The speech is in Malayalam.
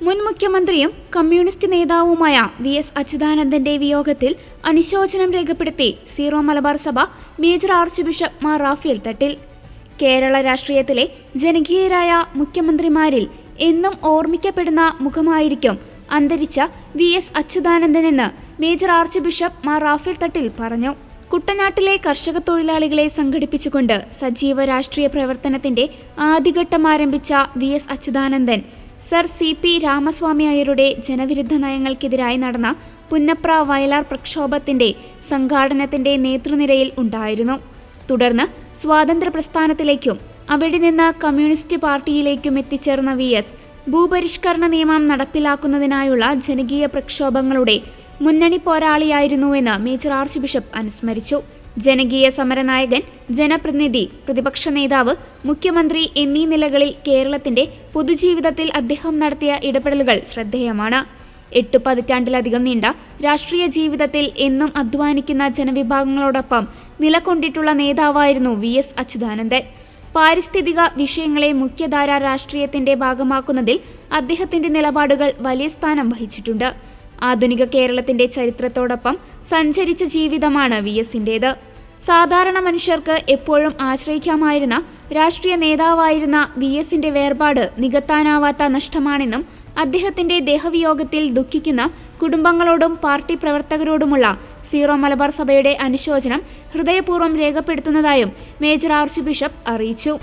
മുൻ മുഖ്യമന്ത്രിയും കമ്മ്യൂണിസ്റ്റ് നേതാവുമായ വി.എസ്. അച്യുതാനന്ദന്റെ വിയോഗത്തിൽ അനുശോചനം രേഖപ്പെടുത്തി സീറോ മലബാർ സഭ major archbishop Mar Raphael Thattil. Kerala രാഷ്ട്രീയത്തിലെ ജനകീയരായ മുഖ്യമന്ത്രിമാരിൽ എന്നും ഓർമ്മിക്കപ്പെടുന്ന മുഖമായിരിക്കും അന്തരിച്ച വി.എസ്. അച്യുതാനന്ദനെന്ന് major archbishop Mar Raphael Thattil പറഞ്ഞു. കുട്ടനാട്ടിലെ കർഷക തൊഴിലാളികളെ സംഘടിപ്പിച്ചുകൊണ്ട് സജീവ രാഷ്ട്രീയ പ്രവർത്തനത്തിന്റെ ആദ്യഘട്ടം ആരംഭിച്ച V S. Achuthanandan sir C P. Ramaswamy അയ്യരുടെ ജനവിരുദ്ധ നയങ്ങൾക്കെതിരായി നടന്ന പുന്നപ്ര വയലാർ പ്രക്ഷോഭത്തിന്റെ സംഘാടനത്തിന്റെ നേതൃനിരയിൽ ഉണ്ടായിരുന്നു. തുടർന്ന് സ്വാതന്ത്ര്യ പ്രസ്ഥാനത്തിലേക്കും അവിടെ നിന്ന് കമ്മ്യൂണിസ്റ്റ് പാർട്ടിയിലേക്കും എത്തിച്ചേർന്ന വി.എസ്. ഭൂപരിഷ്കരണ നിയമം നടപ്പിലാക്കുന്നതിനായുള്ള ജനകീയ പ്രക്ഷോഭങ്ങളുടെ മുന്നണി പോരാളിയായിരുന്നുവെന്ന് മേജർ ആർച്ച് ബിഷപ്പ് അനുസ്മരിച്ചു. ജനകീയ സമരനായകൻ, ജനപ്രതിനിധി, പ്രതിപക്ഷ നേതാവ്, മുഖ്യമന്ത്രി എന്നീ നിലകളിൽ കേരളത്തിന്റെ പൊതുജീവിതത്തിൽ അദ്ദേഹം നടത്തിയ ഇടപെടലുകൾ ശ്രദ്ധേയമാണ്. 8 പതിറ്റാണ്ടിലധികം നീണ്ട രാഷ്ട്രീയ ജീവിതത്തിൽ എന്നും അധ്വാനിക്കുന്ന ജനവിഭാഗങ്ങളോടൊപ്പം നിലകൊണ്ടിട്ടുള്ള നേതാവായിരുന്നു വി.എസ്. അച്യുതാനന്ദൻ. പാരിസ്ഥിതിക വിഷയങ്ങളെ മുഖ്യധാര രാഷ്ട്രീയത്തിന്റെ ഭാഗമാക്കുന്നതിൽ അദ്ദേഹത്തിന്റെ നിലപാടുകൾ വലിയ സ്ഥാനം വഹിച്ചിട്ടുണ്ട്. ആധുനിക കേരളത്തിന്റെ ചരിത്രത്തോടൊപ്പം സഞ്ചരിച്ച ജീവിതമാണ് വി.എസിന്റേത്. സാധാരണ മനുഷ്യർക്ക് എപ്പോഴും ആശ്രയിക്കാമായിരുന്ന രാഷ്ട്രീയ നേതാവായിരുന്ന വി.എസിന്റെ വേർപാട് നികത്താനാവാത്ത നഷ്ടമാണെന്നും അദ്ദേഹത്തിന്റെ ദേഹവിയോഗത്തിൽ ദുഃഖിക്കുന്ന കുടുംബങ്ങളോടും പാർട്ടി പ്രവർത്തകരോടുമുള്ള സീറോ മലബാർ സഭയുടെ അനുശോചനം ഹൃദയപൂർവ്വം രേഖപ്പെടുത്തുന്നതായും മേജർ ആർച്ച് ബിഷപ്പ് അറിയിച്ചു.